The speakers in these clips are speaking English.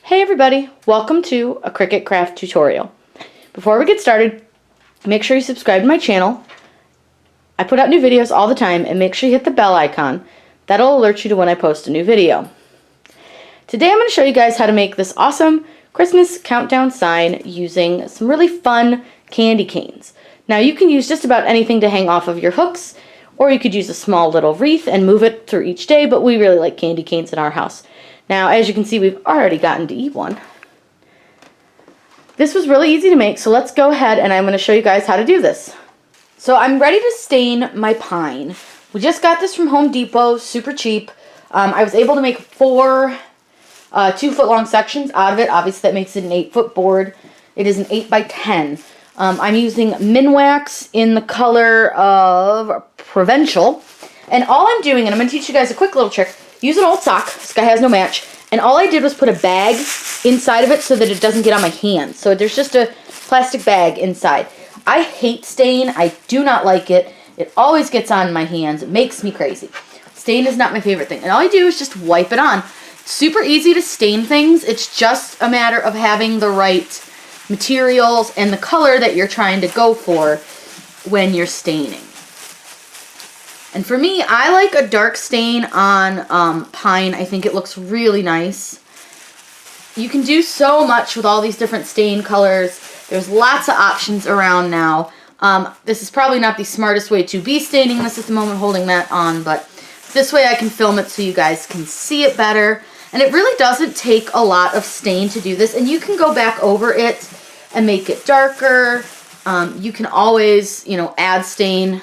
Hey everybody, welcome to a Cricut craft tutorial. Before we get started, make sure you subscribe to my channel. I put out new videos all the time, and make sure you hit the bell icon. That'll alert you to when I post a new video. Today I'm going to show you guys how to make this awesome Christmas countdown sign using some really fun candy canes. Now you can use just about anything to hang off of your hooks, or you could use a small little wreath and move it through each day, but we really like candy canes in our house. Now, as you can see, we've already gotten to eat one. This was really easy to make, so let's go ahead and I'm going to show you guys how to do this. So I'm ready to stain my pine. We just got this from Home Depot, super cheap. I was able to make four 2-foot long sections out of it. Obviously that makes it an 8-foot board. It is an 8 by 10. I'm using Minwax in the color of Provincial. And all I'm doing, and I'm going to teach you guys a quick little trick. Use an old sock. This guy has no match. And all I did was put a bag inside of it so that it doesn't get on my hands. So there's just a plastic bag inside. I hate stain. I do not like it. It always gets on my hands. It makes me crazy. Stain is not my favorite thing. And all I do is just wipe it on. It's super easy to stain things. It's just a matter of having the right materials and the color that you're trying to go for when you're staining. And for me, I like a dark stain on pine. I think it looks really nice. You can do so much with all these different stain colors. There's lots of options around now. This is probably not the smartest way to be staining this at the moment, holding that on, but this way I can film it so you guys can see it better. And it really doesn't take a lot of stain to do this, and you can go back over it and make it darker. You can always, add stain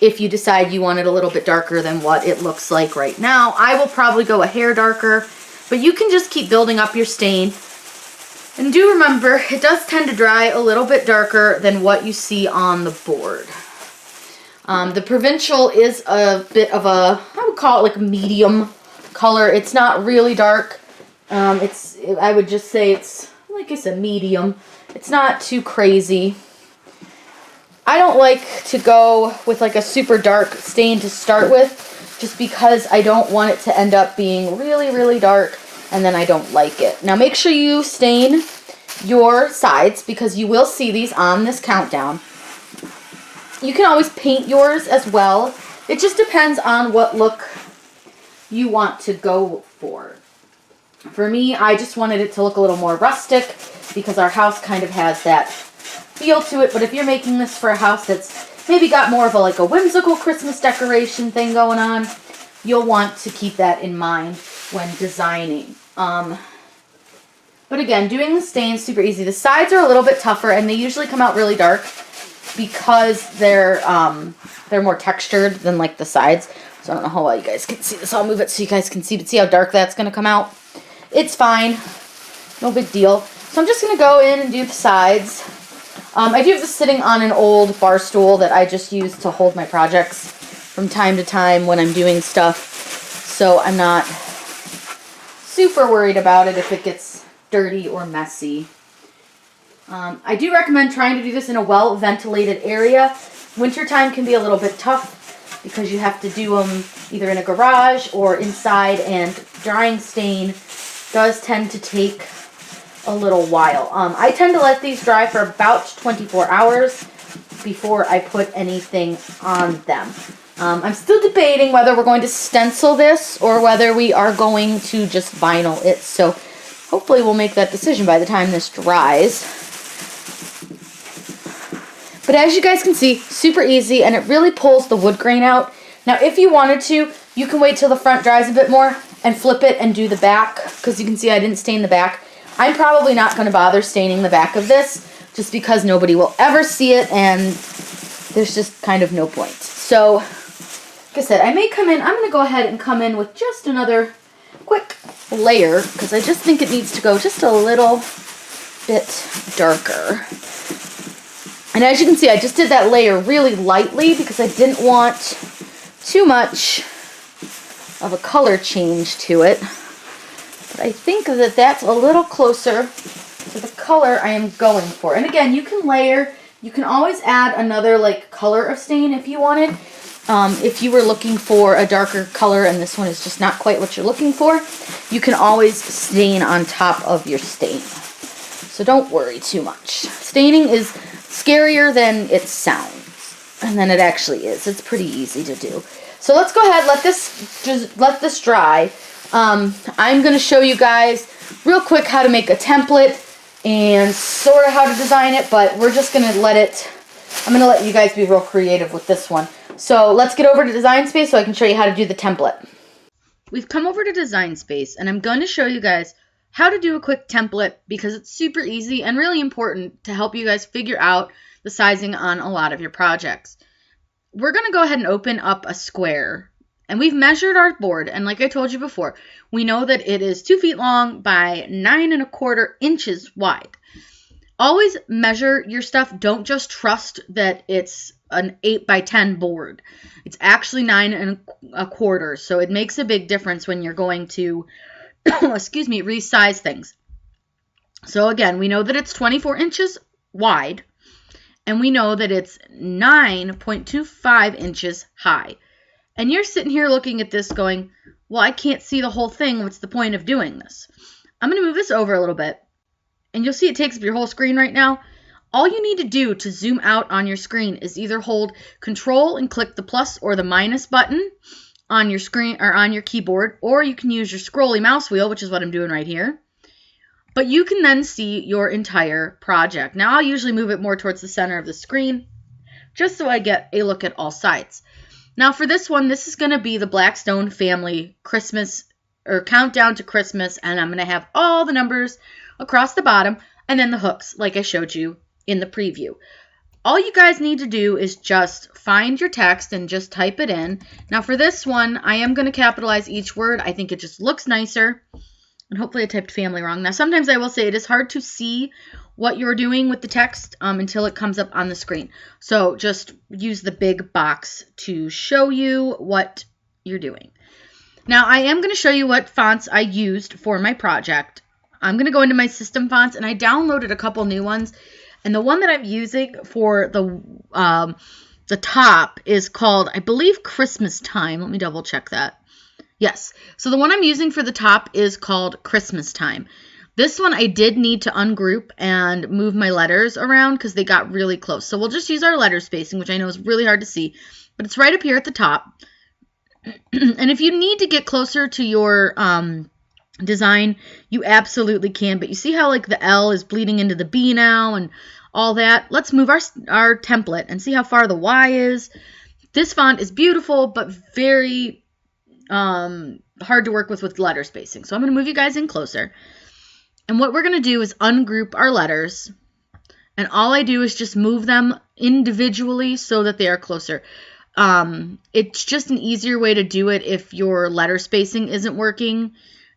if you decide you want it a little bit darker than what it looks like right now. I will probably go a hair darker, but you can just keep building up your stain. And do remember, it does tend to dry a little bit darker than what you see on the board. The Provincial is a bit of a, I would call it like a medium color. It's not really dark. I would just say it's, like I said, medium. It's not too crazy. I don't like to go with like a super dark stain to start with, just because I don't want it to end up being really, really dark and then I don't like it. Now make sure you stain your sides because you will see these on this countdown. You can always paint yours as well. It just depends on what look you want to go for. For me, I just wanted it to look a little more rustic because our house kind of has that feel to it, but if you're making this for a house that's maybe got more of a whimsical Christmas decoration thing going on, you'll want to keep that in mind when designing. But again, doing the stains super easy. The sides are a little bit tougher, and they usually come out really dark because they're more textured than like the sides. So I don't know how well you guys can see this. I'll move it so you guys can see, but see how dark that's going to come out? It's fine. No big deal. So I'm just going to go in and do the sides. I do have this sitting on an old bar stool that I just use to hold my projects from time to time when I'm doing stuff. So I'm not super worried about it if it gets dirty or messy. I do recommend trying to do this in a well-ventilated area. Wintertime can be a little bit tough because you have to do them either in a garage or inside, and drying stain does tend to take a little while. I tend to let these dry for about 24 hours before I put anything on them. I'm still debating whether we're going to stencil this or whether we are going to just vinyl it. So hopefully we'll make that decision by the time this dries. But as you guys can see, super easy, and it really pulls the wood grain out. Now if you wanted to, you can wait till the front dries a bit more and flip it and do the back, because you can see I didn't stain the back. I'm probably not going to bother staining the back of this just because nobody will ever see it and there's just kind of no point. So, like I said, I may come in, I'm going to go ahead and come in with just another quick layer because I just think it needs to go just a little bit darker. And as you can see, I just did that layer really lightly because I didn't want too much of a color change to it. But I think that that's a little closer to the color I am going for. And again, you can layer. You can always add another color of stain if you wanted. If you were looking for a darker color and this one is just not quite what you're looking for, you can always stain on top of your stain. So don't worry too much. Staining is scarier than it sounds, and then it actually is. It's pretty easy to do. So let's go ahead, let this dry. I'm going to show you guys real quick how to make a template and sort of how to design it, but we're just going to I'm going to let you guys be real creative with this one. So let's get over to Design Space so I can show you how to do the template. We've come over to Design Space, and I'm going to show you guys how to do a quick template because it's super easy and really important to help you guys figure out the sizing on a lot of your projects. We're going to go ahead and open up a square, and we've measured our board, and like I told you before, we know that it is 2 feet long by 9¼ inches wide. Always measure your stuff. Don't just trust that it's an 8 by 10 board. It's actually 9¼ so it makes a big difference when you're going to resize things. So again, we know that it's 24 inches wide, and we know that it's 9.25 inches high. And you're sitting here looking at this going, well, I can't see the whole thing. What's the point of doing this? I'm going to move this over a little bit, and you'll see it takes up your whole screen right now. All you need to do to zoom out on your screen is either hold Control and click the plus or the minus button on your screen or on your keyboard, or you can use your scrolly mouse wheel, which is what I'm doing right here. But you can then see your entire project. Now I'll usually move it more towards the center of the screen just so I get a look at all sides. Now for this one, this is going to be the Blackstone Family Christmas or Countdown to Christmas, and I'm going to have all the numbers across the bottom and then the hooks like I showed you in the preview. All you guys need to do is just find your text and just type it in. Now for this one, I am going to capitalize each word. I think it just looks nicer. And hopefully I typed family wrong. Now sometimes I will say it is hard to see what you're doing with the text until it comes up on the screen. So just use the big box to show you what you're doing. Now I am going to show you what fonts I used for my project. I'm going to go into my system fonts, and I downloaded a couple new ones. And the one that I'm using for the top is called, I believe, Christmas Time. Let me double check that. Yes. So the one I'm using for the top is called Christmas Time. This one I did need to ungroup and move my letters around because they got really close. So we'll just use our letter spacing, which I know is really hard to see, but it's right up here at the top. And if you need to get closer to your design, you absolutely can, but you see how like the L is bleeding into the B now and all that. Let's move our template and see how far the Y is. This font is beautiful but very hard to work with letter spacing, so I'm going to move you guys in closer, and what we're going to do is ungroup our letters, and all I do is just move them individually so that they are closer. It's just an easier way to do it if your letter spacing isn't working.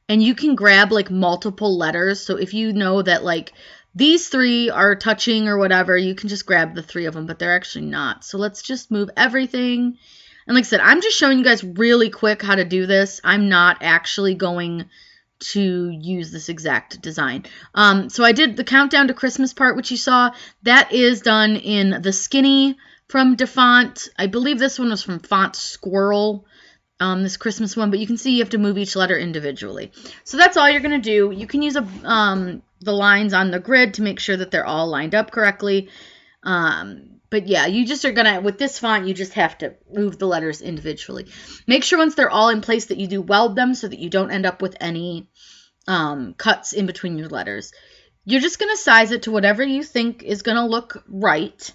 And you can grab like multiple letters. So if you know that like these 3 are touching or whatever, you can just grab the 3 of them, but they're actually not. So let's just move everything. And like I said, I'm just showing you guys really quick how to do this. I'm not actually going to use this exact design. So I did the Countdown to Christmas part, which you saw. That is done in the Skinny from DeFont. I believe this one was from Font Squirrel. This Christmas one, but you can see you have to move each letter individually. So that's all you're going to do. You can use the lines on the grid to make sure that they're all lined up correctly. But yeah, you just are going to, with this font, you just have to move the letters individually. Make sure once they're all in place that you do weld them so that you don't end up with any cuts in between your letters. You're just going to size it to whatever you think is going to look right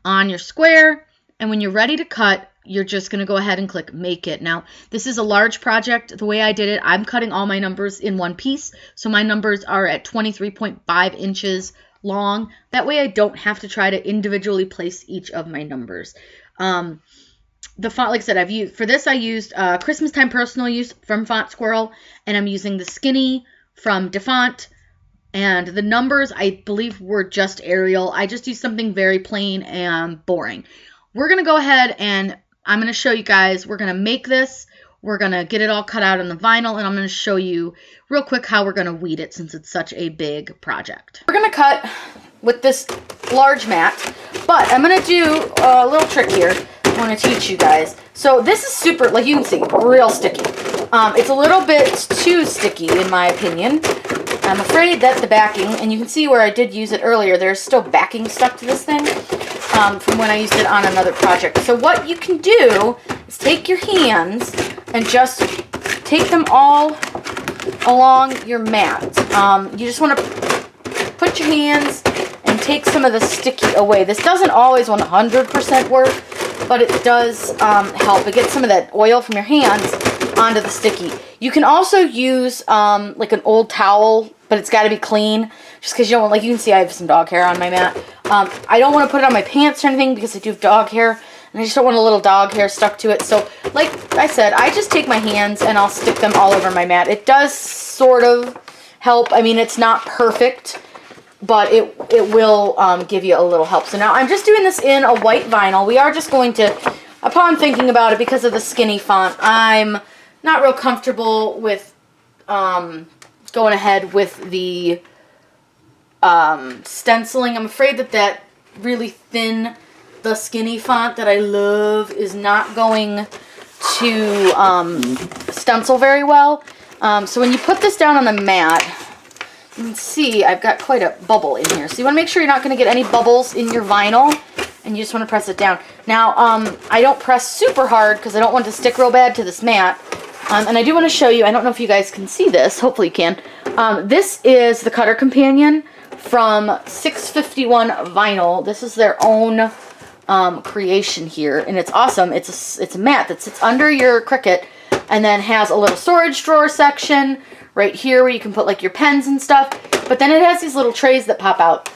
on your square. And when you're ready to cut, you're just going to go ahead and click Make It. Now, this is a large project. The way I did it, I'm cutting all my numbers in one piece. So my numbers are at 23.5 inches long. That way I don't have to try to individually place each of my numbers. The font, like I said, for this I used Christmas Time Personal Use from Font Squirrel, and I'm using the Skinny from DeFont. And the numbers, I believe, were just Arial. I just used something very plain and boring. We're going to go ahead and I'm going to show you guys, we're going to make this, we're going to get it all cut out on the vinyl, and I'm going to show you real quick how we're going to weed it since it's such a big project. We're going to cut with this large mat, but I'm going to do a little trick here I want to teach you guys. So this is super, like you can see, real sticky. It's a little bit too sticky in my opinion. I'm afraid that the backing, and you can see where I did use it earlier, there's still backing stuck to this thing from when I used it on another project. So what you can do is take your hands and just take them all along your mat. You just want to put your hands and take some of the sticky away. This doesn't always 100% work, but it does help. It gets some of that oil from your hands onto the sticky. You can also use like an old towel, but it's got to be clean, just because you don't want, like you can see I have some dog hair on my mat. I don't want to put it on my pants or anything because I do have dog hair, and I just don't want a little dog hair stuck to it. So like I said, I just take my hands and I'll stick them all over my mat. It does sort of help. I mean, it's not perfect, but it will give you a little help. So now I'm just doing this in a white vinyl. We are just going to, upon thinking about it, because of the skinny font, I'm not real comfortable with going ahead with the stenciling. I'm afraid that really thin, the skinny font that I love is not going to stencil very well. So when you put this down on the mat, you can see I've got quite a bubble in here. So you want to make sure you're not going to get any bubbles in your vinyl, and you just want to press it down. Now, I don't press super hard because I don't want it to stick real bad to this mat. And I do want to show you, I don't know if you guys can see this, hopefully you can. This is the Cutter Companion from 651 Vinyl. This is their own creation here, and it's awesome. It's a mat that sits under your Cricut and then has a little storage drawer section right here where you can put like your pens and stuff. But then it has these little trays that pop out,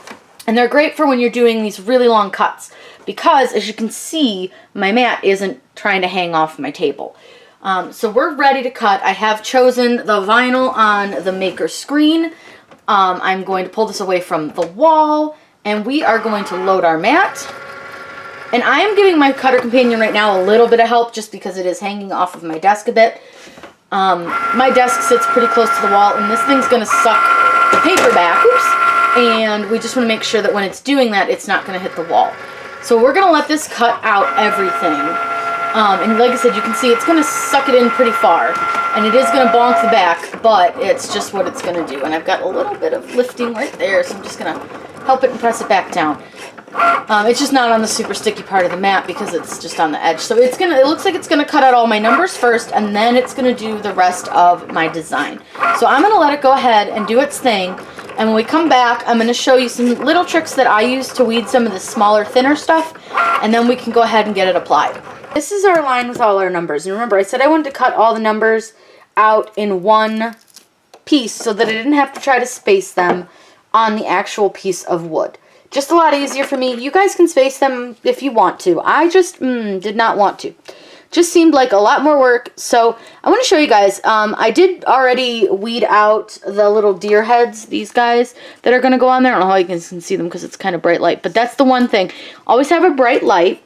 and they're great for when you're doing these really long cuts because, as you can see, my mat isn't trying to hang off my table. So we're ready to cut. I have chosen the vinyl on the maker screen. I'm going to pull this away from the wall, and we are going to load our mat. And I am giving my Cutter Companion right now a little bit of help just because it is hanging off of my desk a bit. My desk sits pretty close to the wall, and this thing's going to suck the paper back. Oops. And we just want to make sure that when it's doing that, it's not going to hit the wall. So we're going to let this cut out everything. And like I said, you can see it's going to suck it in pretty far. And it is going to bonk the back, but it's just what it's going to do. And I've got a little bit of lifting right there, so I'm just going to help it and press it back down. It's just not on the super sticky part of the mat because it's just on the edge. So it looks like it's going to cut out all my numbers first, and then it's going to do the rest of my design. So I'm going to let it go ahead and do its thing. And when we come back, I'm going to show you some little tricks that I use to weed some of the smaller, thinner stuff, and then we can go ahead and get it applied. This is our line with all our numbers. And remember, I said I wanted to cut all the numbers out in one piece so that I didn't have to try to space them on the actual piece of wood. Just a lot easier for me. You guys can space them if you want to. I just did not want to. Just seemed like a lot more work. So I want to show you guys. I did already weed out the little deer heads, these guys that are going to go on there. I don't know how you can see them because it's kind of bright light. But that's the one thing. Always have a bright light.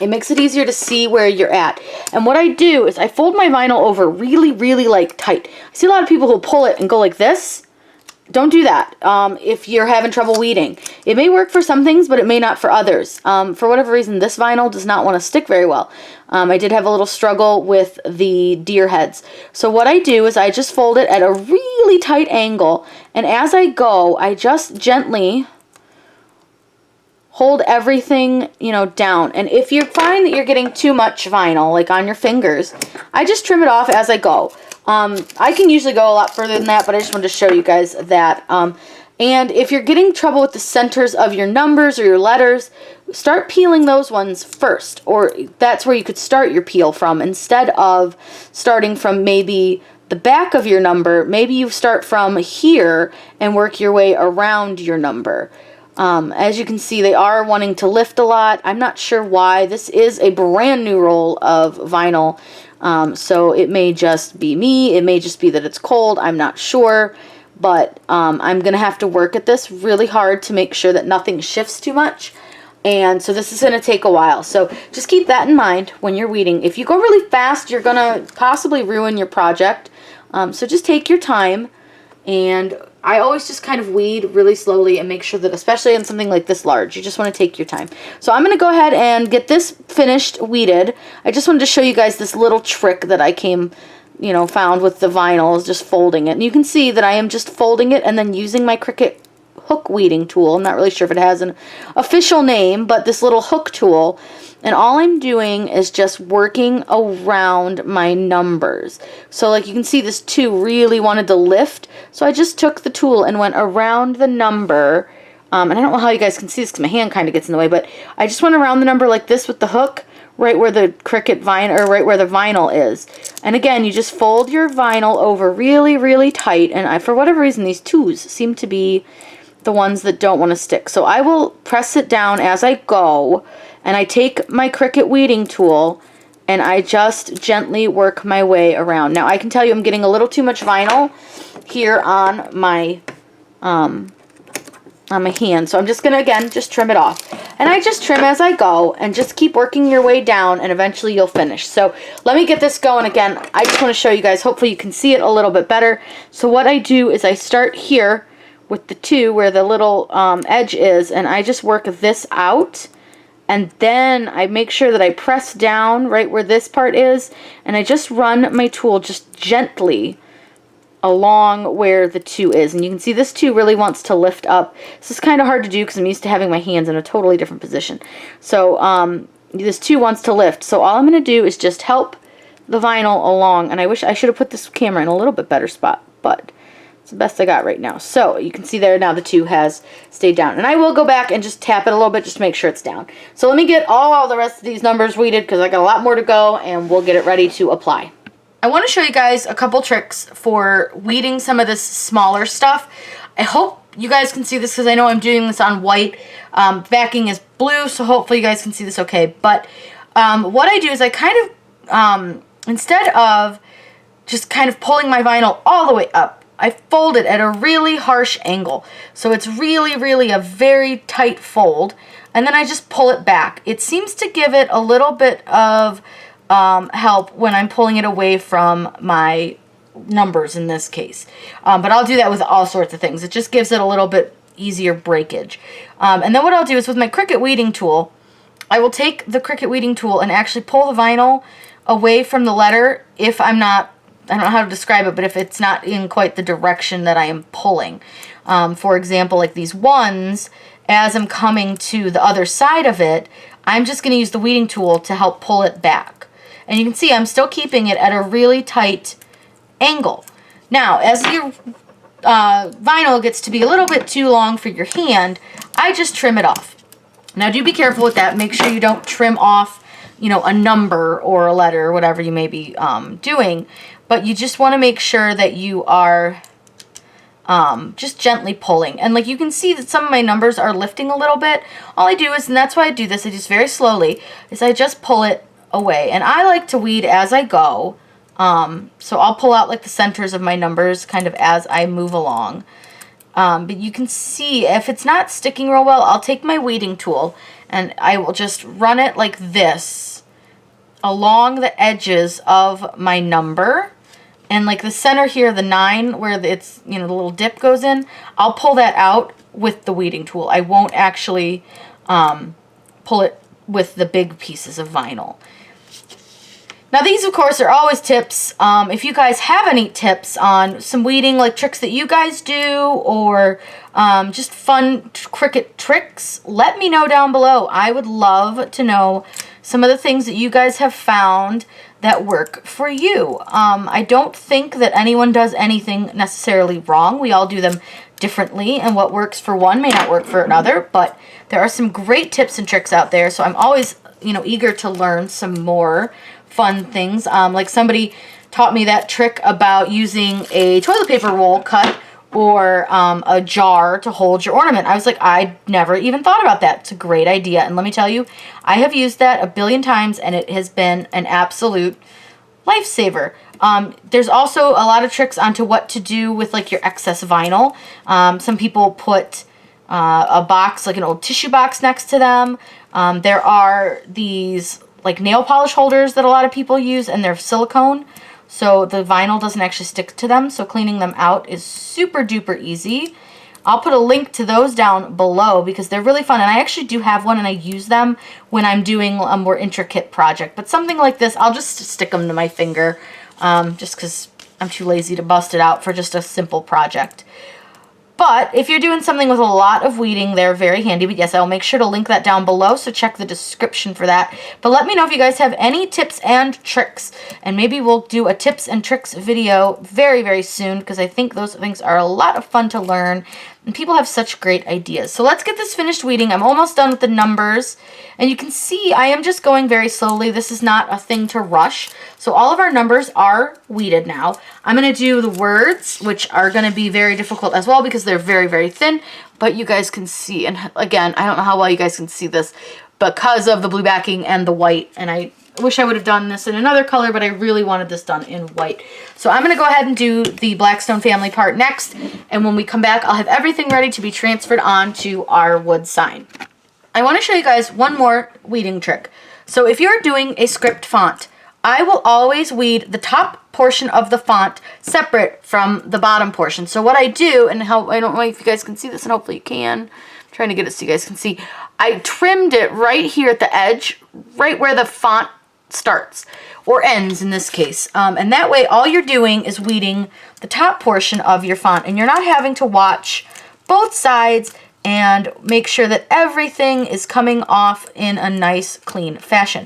It makes it easier to see where you're at. And what I do is I fold my vinyl over really, really like tight. I see a lot of people who pull it and go like this. Don't do that if you're having trouble weeding. It may work for some things, but it may not for others. For whatever reason, this vinyl does not want to stick very well. I did have a little struggle with the deer heads. So what I do is I just fold it at a really tight angle. And as I go, I just gently hold everything, down. And if you find that you're getting too much vinyl, like on your fingers, I just trim it off as I go. I can usually go a lot further than that, but I just wanted to show you guys that. And if you're getting trouble with the centers of your numbers or your letters, start peeling those ones first. Or that's where you could start your peel from. Instead of starting from maybe the back of your number, maybe you start from here and work your way around your number. As you can see, they are wanting to lift a lot. I'm not sure why. This is a brand new roll of vinyl. So it may just be me. It may just be that it's cold. I'm not sure. But I'm going to have to work at this really hard to make sure that nothing shifts too much. And so this is going to take a while. So just keep that in mind when you're weeding. If you go really fast, you're going to possibly ruin your project. So just take your time. And I always just kind of weed really slowly and make sure that, especially on something like this large, you just want to take your time. So I'm going to go ahead and get this finished weeded. I just wanted to show you guys this little trick that I came you know, found with the vinyl is just folding it. And you can see that I am just folding it and then using my Cricut hook weeding tool. I'm not really sure if it has an official name, but this little hook tool. And all I'm doing is just working around my numbers. So like you can see, this 2 really wanted to lift. So I just took the tool and went around the number. And I don't know how you guys can see this because my hand kind of gets in the way, but I just went around the number like this with the hook, right where the Cricut vinyl, or right where the vinyl is. And again, you just fold your vinyl over really, really tight. And for whatever reason, these 2s seem to be the ones that don't want to stick. So I will press it down as I go, and I take my Cricut weeding tool and I just gently work my way around. Now I can tell you I'm getting a little too much vinyl here on my hand, so I'm just gonna again just trim it off. And I just trim as I go and just keep working your way down, and eventually you'll finish. So let me get this going again. I just want to show you guys, hopefully you can see it a little bit better. So what I do is I start here with the 2 where the little edge is, and I just work this out, and then I make sure that I press down right where this part is, and I just run my tool just gently along where the 2 is. And you can see this 2 really wants to lift up. This is kind of hard to do because I'm used to having my hands in a totally different position. So this 2 wants to lift. So all I'm going to do is just help the vinyl along, and I wish I should have put this camera in a little bit better spot, but it's the best I got right now. So you can see there now the 2 has stayed down. And I will go back and just tap it a little bit just to make sure it's down. So let me get all the rest of these numbers weeded because I got a lot more to go, and we'll get it ready to apply. I want to show you guys a couple tricks for weeding some of this smaller stuff. I hope you guys can see this because I know I'm doing this on white. Backing is blue, so hopefully you guys can see this okay. But what I do is I kind of, instead of just kind of pulling my vinyl all the way up, I fold it at a really harsh angle. So it's really, really a very tight fold. And then I just pull it back. It seems to give it a little bit of help when I'm pulling it away from my numbers in this case. But I'll do that with all sorts of things. It just gives it a little bit easier breakage. And then what I'll do is with my Cricut weeding tool, I will take the Cricut weeding tool and actually pull the vinyl away from the letter if I'm not, I don't know how to describe it, but if it's not in quite the direction that I am pulling. For example, like these 1s, as I'm coming to the other side of it, I'm just going to use the weeding tool to help pull it back. And you can see I'm still keeping it at a really tight angle. Now, as your vinyl gets to be a little bit too long for your hand, I just trim it off. Now, do be careful with that. Make sure you don't trim off, you know, a number or a letter or whatever you may be doing. But you just want to make sure that you are just gently pulling. And like you can see that some of my numbers are lifting a little bit. All I do is, and that's why I do this, I just very slowly, is I just pull it away. And I like to weed as I go. So I'll pull out like the centers of my numbers kind of as I move along. But you can see if it's not sticking real well, I'll take my weeding tool and I will just run it like this along the edges of my number. And like the center here, the 9, where it's, you know, the little dip goes in, I'll pull that out with the weeding tool. I won't actually pull it with the big pieces of vinyl. Now these, of course, are always tips. If you guys have any tips on some weeding, like tricks that you guys do, or just fun Cricut tricks, let me know down below. I would love to know some of the things that you guys have found that work for you. I don't think that anyone does anything necessarily wrong. We all do them differently, and what works for one may not work for another, but there are some great tips and tricks out there, so I'm always, you know, eager to learn some more fun things. Like somebody taught me that trick about using a toilet paper roll cut or a jar to hold your ornament. I was like, I never even thought about that. It's a great idea. And let me tell you, I have used that a billion times and it has been an absolute lifesaver. There's also a lot of tricks onto what to do with like your excess vinyl. Some people put a box, like an old tissue box next to them. There are these like nail polish holders that a lot of people use, and they're silicone, so the vinyl doesn't actually stick to them, so cleaning them out is super duper easy. I'll put a link to those down below because they're really fun, and I actually do have one and I use them when I'm doing a more intricate project. But something like this, I'll just stick them to my finger just because I'm too lazy to bust it out for just a simple project. But if you're doing something with a lot of weeding, they're very handy. But yes, I'll make sure to link that down below, so check the description for that. But let me know if you guys have any tips and tricks, and maybe we'll do a tips and tricks video very, very soon, because I think those things are a lot of fun to learn, and people have such great ideas. So let's get this finished weeding. I'm almost done with the numbers, and you can see I am just going very slowly. This is not a thing to rush. So all of our numbers are weeded now. I'm going to do the words, which are going to be very difficult as well because they're very, very thin, but you guys can see, and again, I don't know how well you guys can see this because of the blue backing and the white, and I wish I would have done this in another color, but I really wanted this done in white. So I'm going to go ahead and do the Blackstone family part next, and when we come back, I'll have everything ready to be transferred on to our wood sign. I want to show you guys one more weeding trick. So if you're doing a script font, I will always weed the top portion of the font separate from the bottom portion. So what I do, and how, I don't know if you guys can see this, and hopefully you can. I'm trying to get it so you guys can see. I trimmed it right here at the edge, right where the font starts, or ends in this case. And that way all you're doing is weeding the top portion of your font, and you're not having to watch both sides and make sure that everything is coming off in a nice, clean fashion.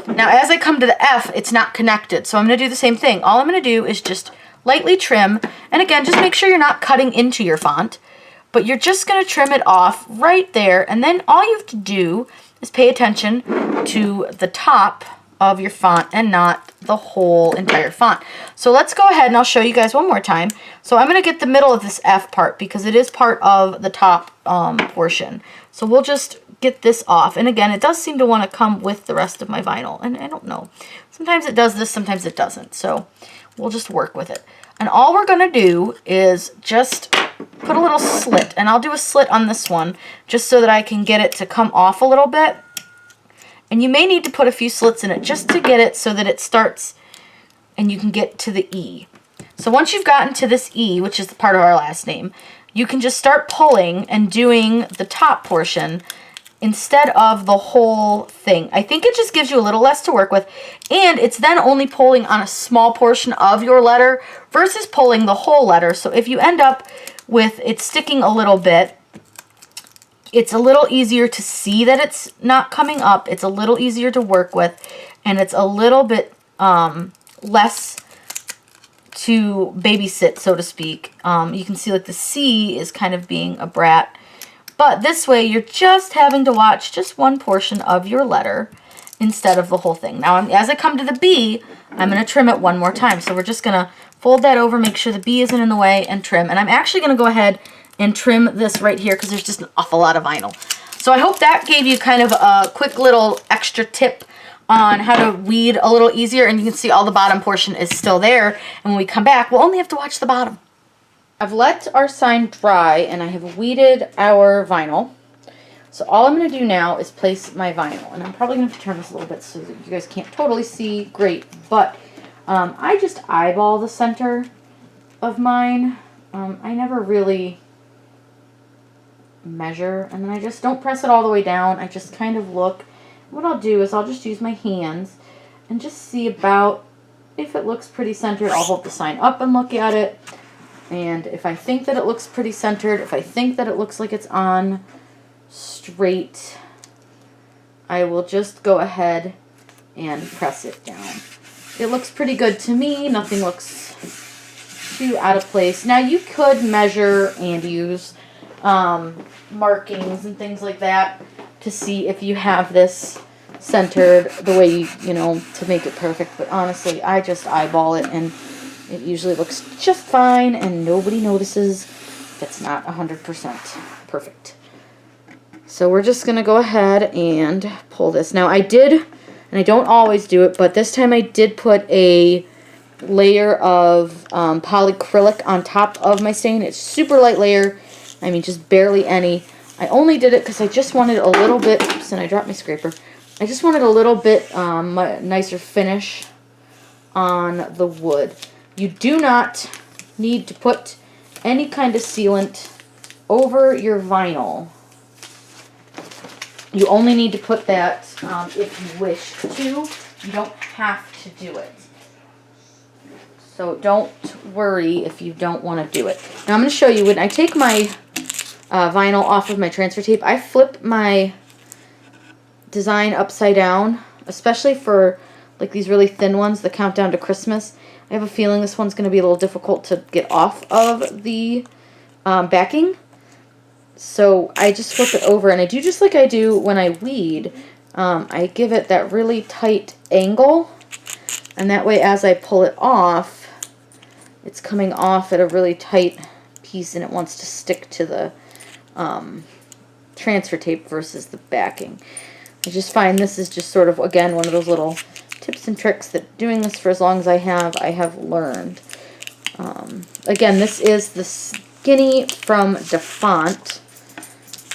Now, as I come to the F, it's not connected, so I'm going to do the same thing. All I'm going to do is just lightly trim, and again, just make sure you're not cutting into your font, but you're just going to trim it off right there, and then all you have to do is pay attention to the top of your font and not the whole entire font. So let's go ahead and I'll show you guys one more time. So I'm going to get the middle of this F part because it is part of the top portion. So we'll just get this off. And again, it does seem to want to come with the rest of my vinyl. And I don't know. Sometimes it does this, sometimes it doesn't. So we'll just work with it. And all we're going to do is just put a little slit. And I'll do a slit on this one just so that I can get it to come off a little bit. And you may need to put a few slits in it just to get it so that it starts and you can get to the E. So once you've gotten to this E, which is the part of our last name, you can just start pulling and doing the top portion instead of the whole thing. I think it just gives you a little less to work with, and it's then only pulling on a small portion of your letter versus pulling the whole letter. So if you end up with it sticking a little bit, it's a little easier to see that it's not coming up. It's a little easier to work with, and it's a little bit less to babysit, so to speak. You can see like the C is kind of being a brat. But this way, you're just having to watch just one portion of your letter instead of the whole thing. Now, as I come to the B, I'm going to trim it one more time. So we're just going to fold that over, make sure the B isn't in the way, and trim. And I'm actually going to go ahead and trim this right here because there's just an awful lot of vinyl. So I hope that gave you kind of a quick little extra tip on how to weed a little easier, and you can see all the bottom portion is still there, and when we come back, we'll only have to watch the bottom. I've let our sign dry, and I have weeded our vinyl. So all I'm going to do now is place my vinyl, and I'm probably going to have to turn this a little bit so that you guys can't totally see great, but I just eyeball the center of mine. I never really measure, and then I just don't press it all the way down. I just kind of look. What I'll do is I'll just use my hands and just see about if it looks pretty centered. I'll hold the sign up and look at it, and if I think that it looks pretty centered, if I think that it looks like it's on straight, I will just go ahead and press it down. It looks pretty good to me. Nothing looks too out of place. Now you could measure and use markings and things like that to see if you have this centered the way you know, to make it perfect. But honestly, I just eyeball it, and it usually looks just fine, and nobody notices if it's not 100% perfect. So we're just going to go ahead and pull this. Now I did, and I don't always do it, but this time I did put a layer of polyacrylic on top of my stain. It's super light layer. I mean, just barely any. I only did it because I just wanted a little bit, oops, and I dropped my scraper. I just wanted a little bit nicer finish on the wood. You do not need to put any kind of sealant over your vinyl. You only need to put that if you wish to. You don't have to do it. So don't worry if you don't want to do it. Now I'm going to show you when I take my vinyl off of my transfer tape, I flip my design upside down, especially for like these really thin ones, the Countdown to Christmas. I have a feeling this one's going to be a little difficult to get off of the backing. So I just flip it over, and I do just like I do when I weed. I give it that really tight angle, and that way as I pull it off, it's coming off at a really tight piece, and it wants to stick to the transfer tape versus the backing. I just find this is just sort of, again, one of those little tips and tricks that doing this for as long as I have learned. Again, this is the Skinny from DeFont.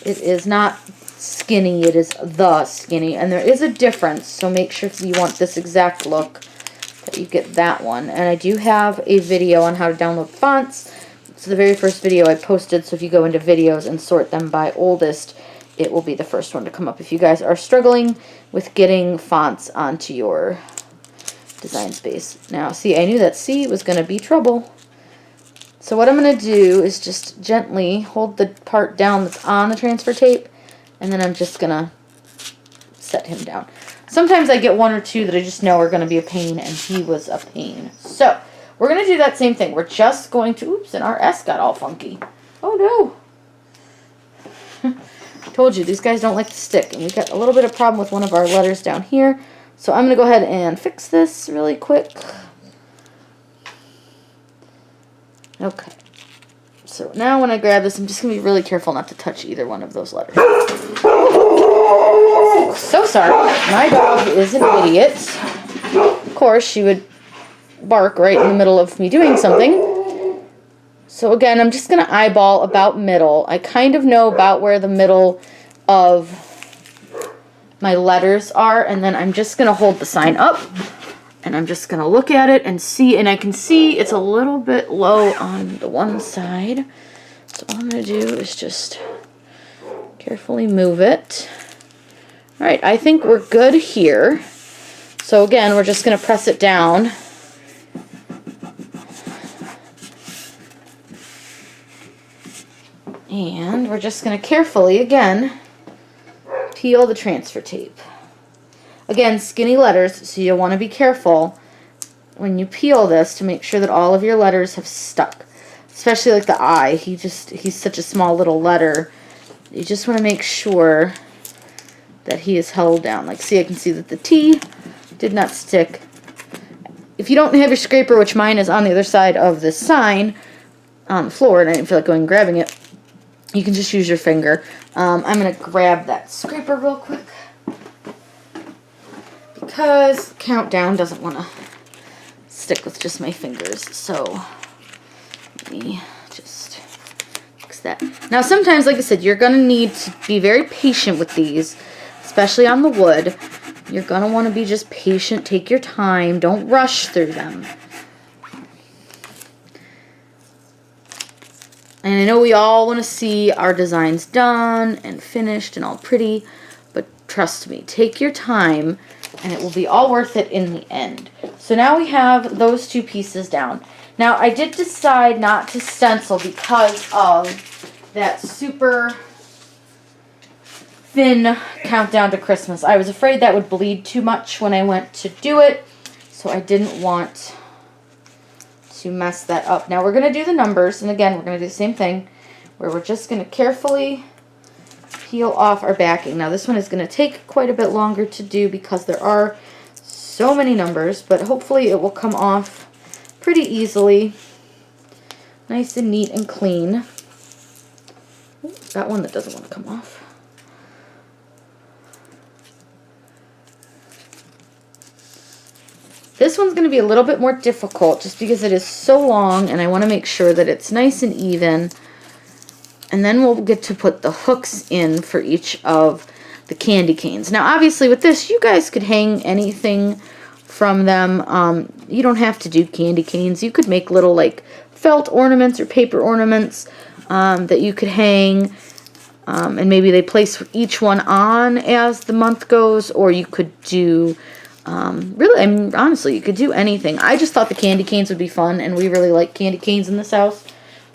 It is not Skinny, it is the Skinny, and there is a difference, so make sure if you want this exact look that you get that one. And I do have a video on how to download fonts. It's the very first video I posted, so if you go into videos and sort them by oldest, it will be the first one to come up if you guys are struggling with getting fonts onto your design space. Now, see, I knew that C was going to be trouble. So what I'm going to do is just gently hold the part down that's on the transfer tape, and then I'm just going to set him down. Sometimes I get one or two that I just know are going to be a pain, and he was a pain. So we're going to do that same thing. We're just going to, oops, and our S got all funky. Oh no. Told you, these guys don't like to stick, and we've got a little bit of problem with one of our letters down here. So I'm going to go ahead and fix this really quick. Okay. So now when I grab this, I'm just going to be really careful not to touch either one of those letters. So sorry. My dog is an idiot. Of course, she would bark right in the middle of me doing something. So again, I'm just going to eyeball about middle. I kind of know about where the middle of my letters are, and then I'm just going to hold the sign up, and I'm just going to look at it and see, and I can see it's a little bit low on the one side. So all I'm going to do is just carefully move it. All right, I think we're good here. So again, we're just going to press it down. And we're just going to carefully, again, peel the transfer tape. Again, skinny letters, so you'll want to be careful when you peel this to make sure that all of your letters have stuck. Especially like the I. He's such a small little letter. You just want to make sure that he is held down. Like, see, I can see that the T did not stick. If you don't have your scraper, which mine is on the other side of this sign on the floor, and I didn't feel like going and grabbing it, you can just use your finger. I'm going to grab that scraper real quick because Countdown doesn't want to stick with just my fingers. So let me just fix that. Now sometimes, like I said, you're going to need to be very patient with these, especially on the wood. You're going to want to be just patient. Take your time. Don't rush through them. And I know we all want to see our designs done and finished and all pretty, but trust me, take your time and it will be all worth it in the end. So now we have those two pieces down. Now I did decide not to stencil because of that super thin Countdown to Christmas. I was afraid that would bleed too much when I went to do it, so I didn't want to mess that up. Now we're going to do the numbers, and again, we're going to do the same thing, where we're just going to carefully peel off our backing. Now this one is going to take quite a bit longer to do because there are so many numbers, but hopefully it will come off pretty easily. Nice and neat and clean. Ooh, got one that doesn't want to come off. This one's going to be a little bit more difficult just because it is so long, and I want to make sure that it's nice and even. And then we'll get to put the hooks in for each of the candy canes. Now obviously with this, you guys could hang anything from them. You don't have to do candy canes. You could make little like felt ornaments or paper ornaments that you could hang. And maybe they place each one on as the month goes, or you could do Really, I mean, honestly, you could do anything. I just thought the candy canes would be fun, and we really like candy canes in this house.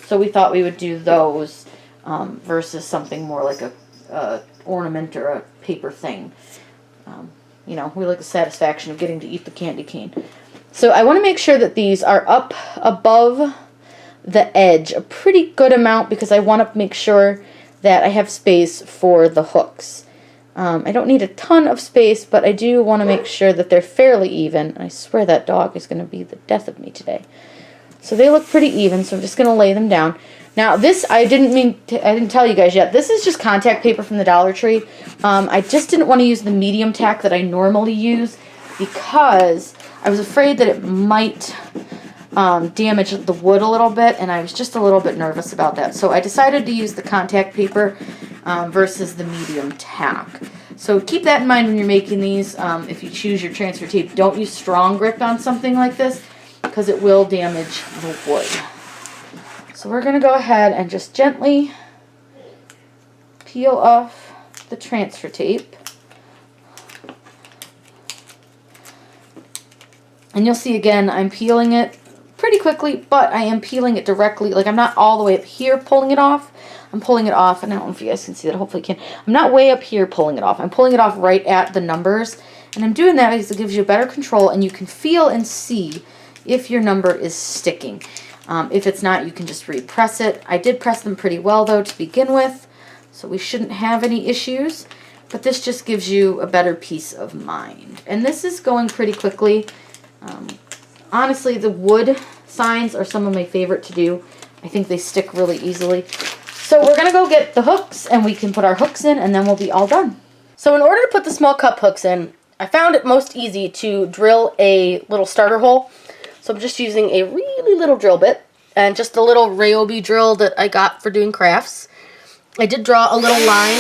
So we thought we would do those versus something more like a ornament or a paper thing. You know, we like the satisfaction of getting to eat the candy cane. So I want to make sure that these are up above the edge a pretty good amount because I want to make sure that I have space for the hooks. I don't need a ton of space, but I do want to make sure that they're fairly even. I swear that dog is going to be the death of me today. So they look pretty even, so I'm just going to lay them down. Now this, I didn't tell you guys yet, this is just contact paper from the Dollar Tree. I just didn't want to use the medium tack that I normally use because I was afraid that it might damage the wood a little bit, and I was just a little bit nervous about that. So I decided to use the contact paper versus the medium tack. So keep that in mind when you're making these. If you choose your transfer tape, don't use strong grip on something like this because it will damage the wood. So we're going to go ahead and just gently peel off the transfer tape. And you'll see again, I'm peeling it pretty quickly, but I am peeling it directly. Like I'm not all the way up here pulling it off. I'm pulling it off, and I don't know if you guys can see that. Hopefully you can. I'm not way up here pulling it off. I'm pulling it off right at the numbers. And I'm doing that because it gives you better control, and you can feel and see if your number is sticking. If it's not, you can just repress it. I did press them pretty well, though, to begin with, so we shouldn't have any issues. But this just gives you a better peace of mind. And this is going pretty quickly. Honestly, the wood signs are some of my favorite to do. I think they stick really easily. So we're going to go get the hooks, and we can put our hooks in, and then we'll be all done. So in order to put the small cup hooks in, I found it most easy to drill a little starter hole. So I'm just using a really little drill bit and just a little Ryobi drill that I got for doing crafts. I did draw a little line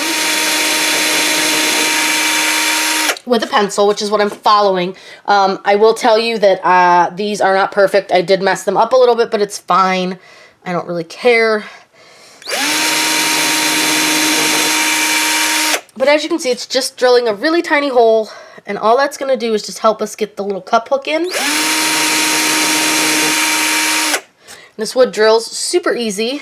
with a pencil, which is what I'm following. I will tell you that these are not perfect. I did mess them up a little bit, but it's fine. I don't really care. But as you can see, it's just drilling a really tiny hole, and all that's going to do is just help us get the little cup hook in. This wood drill's super easy.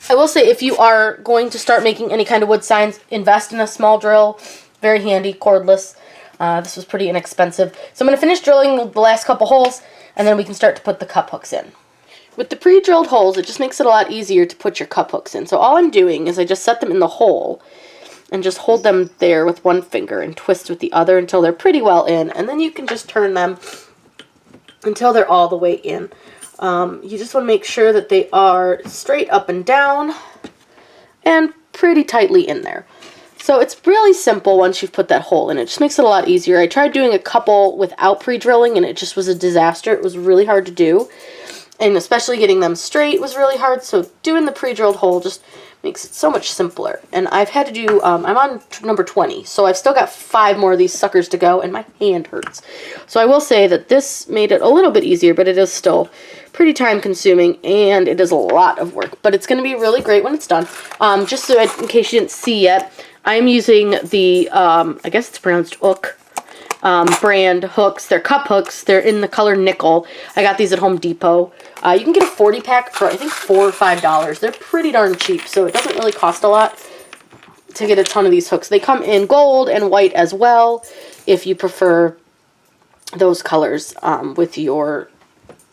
I will say, if you are going to start making any kind of wood signs, invest in a small drill. Very handy, cordless. This was pretty inexpensive. So I'm going to finish drilling the last couple holes, and then we can start to put the cup hooks in. With the pre-drilled holes, it just makes it a lot easier to put your cup hooks in. So all I'm doing is I just set them in the hole and just hold them there with one finger and twist with the other until they're pretty well in. And then you can just turn them until they're all the way in. You just want to make sure that they are straight up and down and pretty tightly in there. So it's really simple once you've put that hole in. It just makes it a lot easier. I tried doing a couple without pre-drilling, and it just was a disaster. It was really hard to do. And especially getting them straight was really hard. So doing the pre-drilled hole just makes it so much simpler. And I've had to do, I'm on number 20. So I've still got 5 more of these suckers to go, and my hand hurts. So I will say that this made it a little bit easier, but it is still pretty time consuming, and it is a lot of work. But it's going to be really great when it's done. Just so in case you didn't see yet, I'm using the, I guess it's pronounced Ook brand hooks. They're cup hooks. They're in the color nickel. I got these at Home Depot. You can get a 40 pack for, I think, $4 or $5. They're pretty darn cheap, so it doesn't really cost a lot to get a ton of these hooks. They come in gold and white as well, if you prefer those colors with your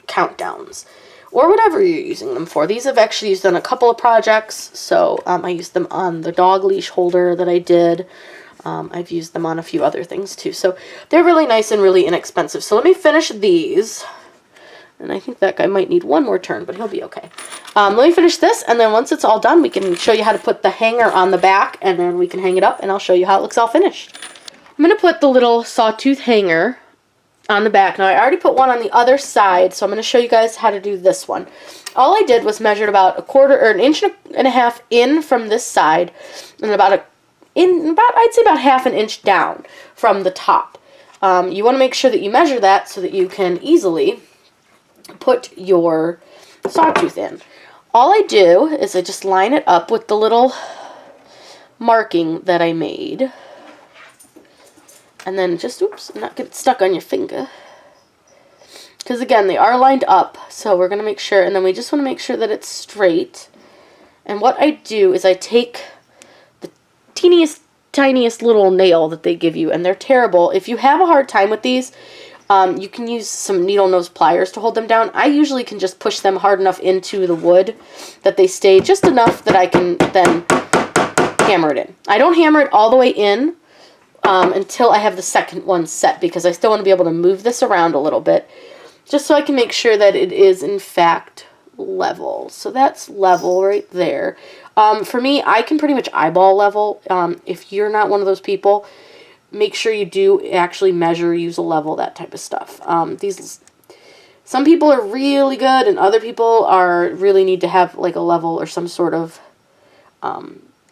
countdowns, or whatever you're using them for. These I've actually used on a couple of projects, so I used them on the dog leash holder that I did. I've used them on a few other things too, so they're really nice and really inexpensive. So let me finish these, and I think that guy might need one more turn, but he'll be okay. Let me finish this, and then once it's all done, we can show you how to put the hanger on the back, and then we can hang it up, and I'll show you how it looks all finished. I'm going to put the little sawtooth hanger on the back. Now, I already put one on the other side, so I'm going to show you guys how to do this one. All I did was measured about a quarter or an inch and a half in from this side, and I'd say about half an inch down from the top. You want to make sure that you measure that so that you can easily put your sawtooth in. All I do is I just line it up with the little marking that I made. And then just, oops, not get stuck on your finger. Because again, they are lined up, so we're going to make sure, and then we just want to make sure that it's straight. And what I do is I take the teeniest, tiniest little nail that they give you, and they're terrible. If you have a hard time with these, you can use some needle nose pliers to hold them down. I usually can just push them hard enough into the wood that they stay just enough that I can then hammer it in. I don't hammer it all the way in until I have the second one set, because I still want to be able to move this around a little bit just so I can make sure that it is in fact level. So that's level right there. For me, I can pretty much eyeball level. If you're not one of those people, make sure you do actually measure, use a level, that type of stuff. Some people are really good, and other people really need to have like a level or some sort of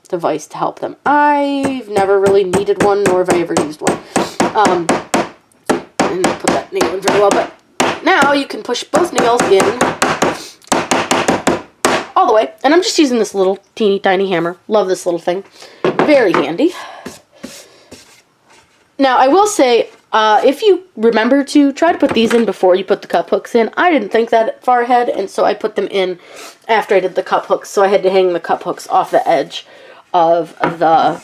device to help them. I've never really needed one, nor have I ever used one. I didn't put that nail in very well, but now you can push both nails in all the way. And I'm just using this little teeny tiny hammer. Love this little thing. Very handy. Now, I will say, if you remember to try to put these in before you put the cup hooks in. I didn't think that far ahead, and so I put them in after I did the cup hooks. So I had to hang the cup hooks off the edge of the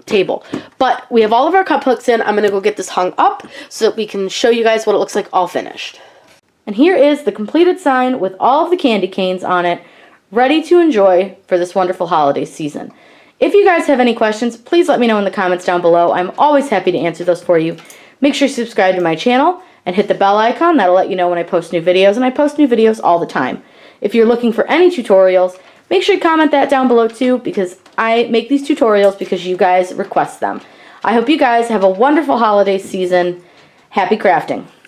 table. But we have all of our cup hooks in. I'm going to go get this hung up so that we can show you guys what it looks like all finished. And here is the completed sign with all of the candy canes on it, ready to enjoy for this wonderful holiday season. If you guys have any questions, please let me know in the comments down below. I'm always happy to answer those for you. Make sure you subscribe to my channel and hit the bell icon. That'll let you know when I post new videos, and I post new videos all the time. If you're looking for any tutorials, make sure you comment that down below too, because I make these tutorials because you guys request them. I hope you guys have a wonderful holiday season. Happy crafting.